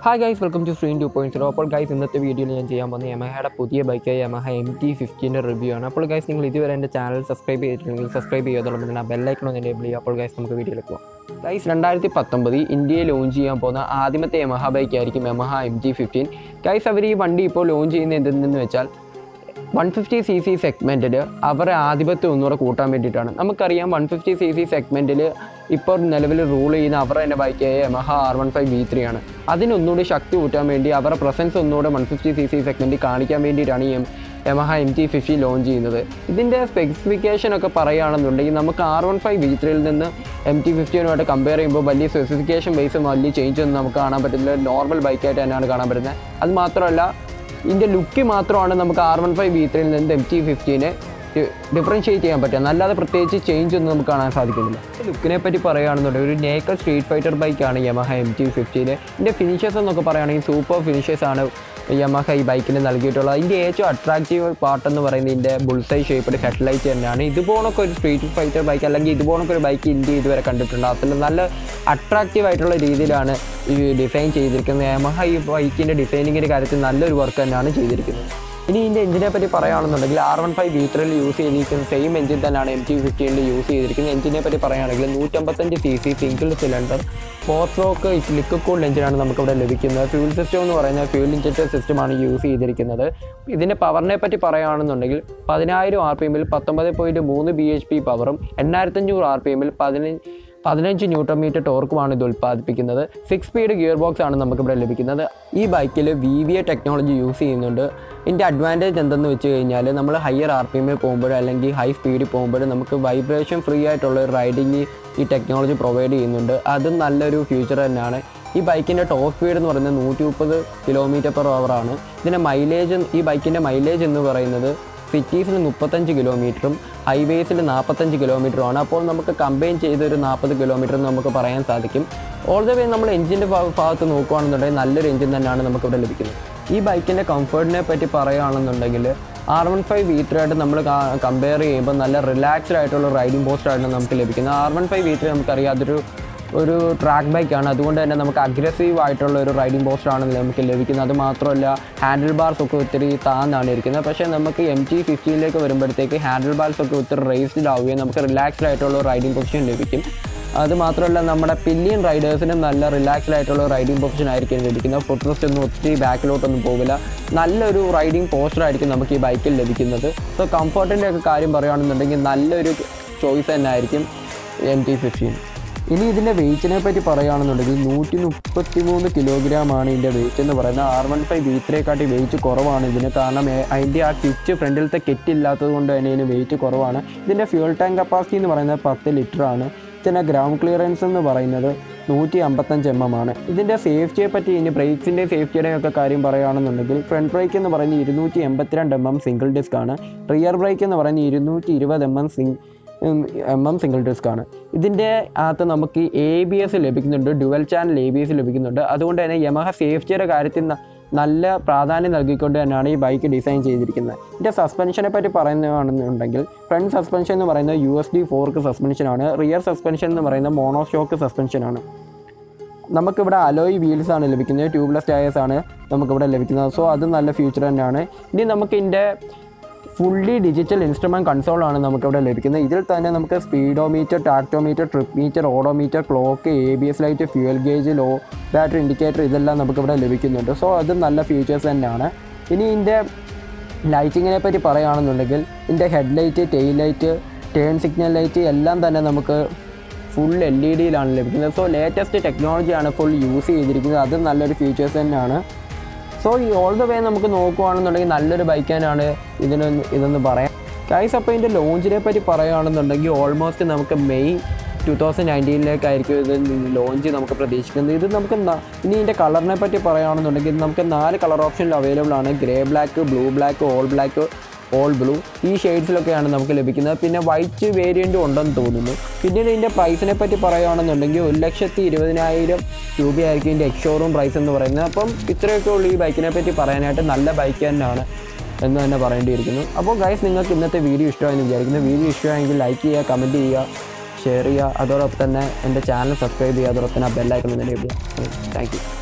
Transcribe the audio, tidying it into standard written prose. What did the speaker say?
Hi guys, welcome to Stream 2.0. അപ്പോൾ guys ഇന്നത്തെ വീഡിയോയിൽ ഞാൻ ചെയ്യാൻ പോകുന്നത് യമഹയുടെ പുതിയ ബൈക്കായ യമഹ MT-15 റിവ്യൂ ആണ്. അപ്പോൾ ഗൈസ് നിങ്ങൾ ഇതുവരെ എൻ്റെ ചാനൽ സബ്സ്ക്രൈബ് ചെയ്തിട്ടുണ്ടെങ്കിൽ സബ്സ്ക്രൈബ് ചെയ്തോളം തന്നെ ബെല്ലൈക്കൺ ഒന്ന് എനേബിൾ ചെയ്യുക. അപ്പോൾ ഗൈസ് നമുക്ക് വീഡിയോയിലേക്ക് പോകാം. ഗൈസ് 2019 ഇന്ത്യയിൽ ലോഞ്ച് ചെയ്യാൻ പോകുന്ന ആദ്യമത്തെ യമഹ ബൈക്കായിരിക്കും യമഹ MT-15. ഗൈസ് അവർ ഈ വണ്ടി ഇപ്പോൾ ലോഞ്ച് ചെയ്യുന്നത് എന്തെന്ന് വെച്ചാൽ 150cc സെഗ്മെൻറ്റിൽ അവരുടെ ആധിപത്യം ഒന്നുകൂടെ കൂട്ടാൻ വേണ്ടിയിട്ടാണ്. നമുക്കറിയാം 150cc സെഗ്മെൻറ്റിൽ ഇപ്പോൾ നിലവിൽ റൂൾ ചെയ്യുന്ന അവരുടെ തന്നെ ബൈക്കായ യമഹ R15 V3 ആണ്. അതിനൊന്നുകൂടി ശക്തി കൂട്ടാൻ വേണ്ടി അവരുടെ പ്രസൻസ് ഒന്നുകൂടെ 150cc സെഗ്മെൻറ്റിൽ കാണിക്കാൻ വേണ്ടിയിട്ടാണ് ഈ യമഹ MT-15 ലോഞ്ച് ചെയ്യുന്നത്. ഇതിൻ്റെ സ്പെസിഫിക്കേഷനൊക്കെ പറയുകയാണെന്നുണ്ടെങ്കിൽ നമുക്ക് R15 V3യിൽ നിന്ന് MT-15 കമ്പയർ ചെയ്യുമ്പോൾ വലിയ സ്പെസിഫിക്കേഷൻ ബേസും വലിയ ചേഞ്ച് ഒന്നും നമുക്ക് കാണാൻ പറ്റില്ല. നോർമൽ ബൈക്കായിട്ട് തന്നെയാണ് കാണാൻ പറ്റുന്നത്. അത് മാത്രമല്ല ഇതിൻ്റെ ലുക്ക് മാത്രമാണ് നമുക്ക് R15 V3യിൽ നിന്ന് MT-15 ഡിഫറൻഷ്യേറ്റ് ചെയ്യാൻ പറ്റുക. അല്ലാതെ പ്രത്യേകിച്ച് ചേഞ്ച് ഒന്നും നമുക്ക് കാണാൻ സാധിക്കുന്നില്ല. ലുക്കിനെ പറ്റി പറയുകയാണെന്നുണ്ടെങ്കിൽ ഒരു നേക്കഡ് സ്ട്രീറ്റ് ഫൈറ്റർ ബൈക്കാണ് യമഹ MT-15. ഇതിൻ്റെ ഫിനിഷേഴ്സ് എന്നൊക്കെ പറയുകയാണെങ്കിൽ സൂപ്പർ ഫിനിഷേഴ്സാണ് യമഹ ഈ ബൈക്കിന് നൽകിയിട്ടുള്ളത്. അതിൻ്റെ ഏറ്റവും അട്രാക്റ്റീവ് പാർട്ട് എന്ന് പറയുന്നത് ഇതിൻ്റെ ബുൾസൈ ഷേപ്പ്ഡ് ഹെഡ്ലൈറ്റ് തന്നെയാണ്. ഇതുപോലൊക്കെ ഒരു സ്ട്രീറ്റ് ഫൈറ്റർ ബൈക്ക് അല്ലെങ്കിൽ ഇതുപോലൊക്കെ ഒരു ബൈക്ക് ഇന്ത്യ ഇതുവരെ കണ്ടിട്ടുണ്ട്. അതിൽ നല്ല അട്രാക്റ്റീവ് ആയിട്ടുള്ള രീതിയിലാണ് ഈ ഡിസൈൻ ചെയ്തിരിക്കുന്നത്. യമഹ ഈ ബൈക്കിൻ്റെ ഡിസൈനിങ്ങിൻ്റെ കാര്യത്തിൽ നല്ലൊരു വർക്ക് തന്നെയാണ് ചെയ്തിരിക്കുന്നത്. ഇനി ഇതിൻ്റെ എഞ്ചിനെ പറ്റി പറയുകയാണെന്നുണ്ടെങ്കിൽ R15 V3യിൽ യൂസ് ചെയ്തിരിക്കുന്ന സെയിം എഞ്ചിൻ തന്നെയാണ് MT-15ൽ യൂസ് ചെയ്തിരിക്കുന്നത്. എഞ്ചിനെ പറ്റി പറയുകയാണെങ്കിൽ 155cc single cylinder 4 stroke liquid cooled എഞ്ചിനാണ് നമുക്കിവിടെ ലഭിക്കുന്നത്. ഫ്യൂൽ സിസ്റ്റം എന്ന് പറയുന്നത് ഫ്യൂൽ ഇഞ്ചക്ടർ സിസ്റ്റമാണ് യൂസ് ചെയ്തിരിക്കുന്നത്. ഇതിൻ്റെ പവറിനെ പറ്റി പറയുകയാണെന്നുണ്ടെങ്കിൽ 10,000 RPMൽ 19.3 bhp പവറും 8,500 RPMൽ 15 Nm ടോർക്കുമാണ് ഇത് ഉൽപ്പാദിപ്പിക്കുന്നത്. 6 സ്പീഡ് ഗിയർ ബോക്സ് ആണ് നമുക്കിവിടെ ലഭിക്കുന്നത്. ഈ ബൈക്കിൽ VVA ടെക്നോളജി യൂസ് ചെയ്യുന്നുണ്ട്. ഇതിൻ്റെ അഡ്വാൻറ്റേജ് എന്തെന്ന് വെച്ച് കഴിഞ്ഞാൽ നമ്മൾ ഹയർ RPMൽ പോകുമ്പോൾ അല്ലെങ്കിൽ ഹൈ സ്പീഡിൽ പോകുമ്പോൾ നമുക്ക് വൈബ്രേഷൻ ഫ്രീ ആയിട്ടുള്ള ഒരു റൈഡിങ് ഈ ടെക്നോളജി പ്രൊവൈഡ് ചെയ്യുന്നുണ്ട്. അതും നല്ലൊരു ഫ്യൂച്ചർ തന്നെയാണ്. ഈ ബൈക്കിൻ്റെ ടോപ്പ് സ്പീഡ് എന്ന് പറയുന്നത് 130 km/h ആണ്. ഈ ബൈക്കിൻ്റെ മൈലേജ് എന്ന് പറയുന്നത് സിറ്റീസിൽ 35 കിലോമീറ്ററും ഹൈവേസിൽ 45 കിലോമീറ്ററുമാണ്. അപ്പോൾ നമുക്ക് കമ്പൈൻ ചെയ്തൊരു 40 കിലോമീറ്റർ നമുക്ക് പറയാൻ സാധിക്കും. ഓൾ ദ വേ നമ്മൾ എഞ്ചിൻ്റെ ഭാഗത്ത് നോക്കുകയാണെന്നുണ്ടെങ്കിൽ നല്ലൊരു എഞ്ചിൻ തന്നെയാണ് നമുക്കിവിടെ ലഭിക്കുന്നത്. ഈ ബൈക്കിൻ്റെ കംഫർട്ടിനെ പറ്റി പറയുകയാണെന്നുണ്ടെങ്കിൽ R15 V3 ആയിട്ട് നമ്മൾ കമ്പയർ ചെയ്യുമ്പോൾ നല്ല റിലാക്സ്ഡ് ആയിട്ടുള്ള റൈഡിംഗ് പോസ്റ്റായിട്ടാണ് നമുക്ക് ലഭിക്കുന്നത്. R15 V3 നമുക്കറിയാം അതൊരു ട്രാക്ക് ബൈക്കാണ്. അതുകൊണ്ട് തന്നെ നമുക്ക് അഗ്രസീവ് ആയിട്ടുള്ള ഒരു റൈഡിംഗ് പോസ്റ്റാണ് നമുക്ക് ലഭിക്കുന്നത്. അത് മാത്രമല്ല ഹാൻഡിൽ ബാർസ് ഒക്കെ ഒത്തിരി താന്നാണ് ഇരിക്കുന്നത്. പക്ഷേ നമുക്ക് MT-15ലേക്ക് വരുമ്പോഴത്തേക്ക് ഹാൻഡിൽ ബാർസ് ഒക്കെ ഒത്തിരി റേസ്ഡ് ആവുകയും നമുക്ക് റിലാക്സ്ഡ് ആയിട്ടുള്ള റൈഡിംഗ് പൊസിഷൻ ലഭിക്കും. അത് മാത്രമല്ല നമ്മുടെ പില്ലിയൻ റൈഡേഴ്സിനും നല്ല റിലാക്സ്ഡ് ആയിട്ടുള്ള റൈഡിംഗ് പൊസിഷൻ ആയിരിക്കും ലഭിക്കുന്നത്. ഫുട് റെസ്റ്റ് ഒന്നും ഒത്തിരി ബാക്കിലോട്ടൊന്നും പോകില്ല. നല്ലൊരു റൈഡിംഗ് പോസ്റ്റർ ആയിരിക്കും നമുക്ക് ഈ ബൈക്കിൽ ലഭിക്കുന്നത്. സോ കംഫർട്ടിൻ്റെ ഒക്കെ കാര്യം പറയുകയാണെന്നുണ്ടെങ്കിൽ നല്ലൊരു ചോയ്സ് തന്നെ ആയിരിക്കും MT-15. ഇനി ഇതിൻ്റെ വെയിറ്റിനെ പറ്റി പറയുകയാണെന്നുണ്ടെങ്കിൽ 133 കിലോഗ്രാമാണ് ഇതിൻ്റെ വെയിറ്റ് എന്ന് പറയുന്നത്. R15 V3യെക്കാട്ടി വെയിറ്റ് കുറവാണ് ഇതിന്. കാരണം അതിൻ്റെ ആ കിറ്റ് ഫ്രണ്ടിലത്തെ കിറ്റ് ഇല്ലാത്തത് കൊണ്ട് തന്നെ ഇതിന് വെയിറ്റ് കുറവാണ്. ഇതിൻ്റെ ഫ്യൂൽ ടാങ്ക് കപ്പാസിറ്റി എന്ന് പറയുന്നത് 10 ലിറ്ററാണ്. ഇതിൻ്റെ ഗ്രൗണ്ട് ക്ലിയറൻസ് എന്ന് പറയുന്നത് 155 mm ആണ്. ഇതിൻ്റെ സേഫ്റ്റിയെ പറ്റി ഇനി ബ്രേക്സിൻ്റെ സേഫ്റ്റിയുടെ ഒക്കെ കാര്യം പറയുകയാണെന്നുണ്ടെങ്കിൽ ഫ്രണ്ട് ബ്രേക്ക് എന്ന് പറയുന്നത് 282 mm സിംഗിൾ ഡിസ്ക് ആണ്. റിയർ ബ്രേക്ക് എന്ന് പറയുന്നത് 220 mm സിംഗിൾ ഡിസ്ക് ആണ്. ഇതിൻ്റെ അകത്ത് നമുക്ക് ABS ലഭിക്കുന്നുണ്ട്. ഡ്യുവൽ ചാനൽ ABS ലഭിക്കുന്നുണ്ട്. അതുകൊണ്ട് തന്നെ യമഹ സേഫ്റ്റിയുടെ കാര്യത്തിൽ നല്ല പ്രാധാന്യം നൽകിക്കൊണ്ട് തന്നെയാണ് ഈ ബൈക്ക് ഡിസൈൻ ചെയ്തിരിക്കുന്നത്. ഇതിൻ്റെ സസ്പെൻഷനെ പറ്റി പറയുകയാണെന്നുണ്ടെങ്കിൽ ഫ്രണ്ട് സസ്പെൻഷൻ എന്ന് പറയുന്നത് USD ഫോർക്ക് സസ്പെൻഷനാണ്. റിയർ സസ്പെൻഷൻ എന്ന് പറയുന്നത് മോണോഷോക്ക് സസ്പെൻഷനാണ്. നമുക്കിവിടെ അലോയ് വീൽസാണ് ലഭിക്കുന്നത്. ട്യൂബ്ലെസ് ടയേഴ്സാണ് നമുക്കിവിടെ ലഭിക്കുന്നത്. സോ അത് നല്ല ഫ്യൂച്ചർ തന്നെയാണ്. ഇനി നമുക്ക് ഇതിൻ്റെ ഫുള്ളി ഡിജിറ്റൽ ഇൻസ്ട്രുമെൻറ്റ് കൺസോളാണ് നമുക്കിവിടെ ലഭിക്കുന്നത്. ഇതിൽ തന്നെ നമുക്ക് speedometer, tachometer, trip meter, odometer, clock, ABS light, fuel gauge, low battery indicator ഇതെല്ലാം നമുക്കിവിടെ ലഭിക്കുന്നുണ്ട്. സോ അത് നല്ല ഫീച്ചേഴ്സ് തന്നെയാണ്. ഇനി ഇതിൻ്റെ ലൈറ്റിങ്ങിനെ പറ്റി പറയുകയാണെന്നുണ്ടെങ്കിൽ ഇതിൻ്റെ headlight, tail light, turn signal light എല്ലാം തന്നെ നമുക്ക് ഫുൾ LED-യിലാണ് ലഭിക്കുന്നത്. സോ ലേറ്റസ്റ്റ് ടെക്നോളജിയാണ് ഫുൾ യൂസ് ചെയ്തിരിക്കുന്നത്. അത് നല്ലൊരു ഫീച്ചേഴ്സ് തന്നെയാണ്. സോ ഈ ഓൾ ദ വേ നമുക്ക് നോക്കുകയാണെന്നുണ്ടെങ്കിൽ നല്ലൊരു ബൈക്ക് തന്നെയാണ് ഇതെന്ന് പറയാം. ഗൈസ് അപ്പോൾ ഇതിൻ്റെ ലോഞ്ചിനെ പറ്റി പറയുകയാണെന്നുണ്ടെങ്കിൽ ഓൾമോസ്റ്റ് നമുക്ക് മെയ് 2019 ഇത് ലോഞ്ച് നമുക്ക് പ്രതീക്ഷിക്കുന്നത്. ഇത് നമുക്ക് ഇനി ഇതിൻ്റെ കളറിനെ പറ്റി പറയുകയാണെന്നുണ്ടെങ്കിൽ നമുക്ക് 4 കളർ ഓപ്ഷനിൽ അവൈലബിൾ ആണ്. Grey black, blue black, all blue ഈ ഷെയ്ഡ്സിലൊക്കെയാണ് നമുക്ക് ലഭിക്കുന്നത്. പിന്നെ വൈറ്റ് വേരിയൻറ്റും ഉണ്ടെന്ന് തോന്നുന്നു. പിന്നീട് ഇതിൻ്റെ പ്രൈസിനെ പറ്റി പറയുകയാണെന്നുണ്ടെങ്കിൽ 1,20,000 രൂപയായിരിക്കും ഇതിൻ്റെ എക്സ്ഷോറൂം പ്രൈസ് എന്ന് പറയുന്നത്. അപ്പം ഇത്രയൊക്കെ ഉള്ളൂ ഈ ബൈക്കിനെ പറ്റി പറയാനായിട്ട്. നല്ല ബൈക്ക് തന്നെയാണ് എന്ന് തന്നെ പറയേണ്ടിയിരിക്കുന്നു. അപ്പോൾ ഗൈസ് നിങ്ങൾക്ക് ഇന്നത്തെ വീഡിയോ ഇഷ്ടമായെന്ന് വിചാരിക്കുന്നു. വീഡിയോ ഇഷ്ടമായെങ്കിൽ ലൈക്ക് ചെയ്യുക, കമൻറ്റ് ചെയ്യുക, ഷെയർ ചെയ്യുക. അതോടൊപ്പം തന്നെ എൻ്റെ ചാനൽ സബ്സ്ക്രൈബ് ചെയ്യുക. അതോടൊപ്പം തന്നെ ബെല്ലൈക്കൺ എനേബിൾ ചെയ്യുക. Thank you.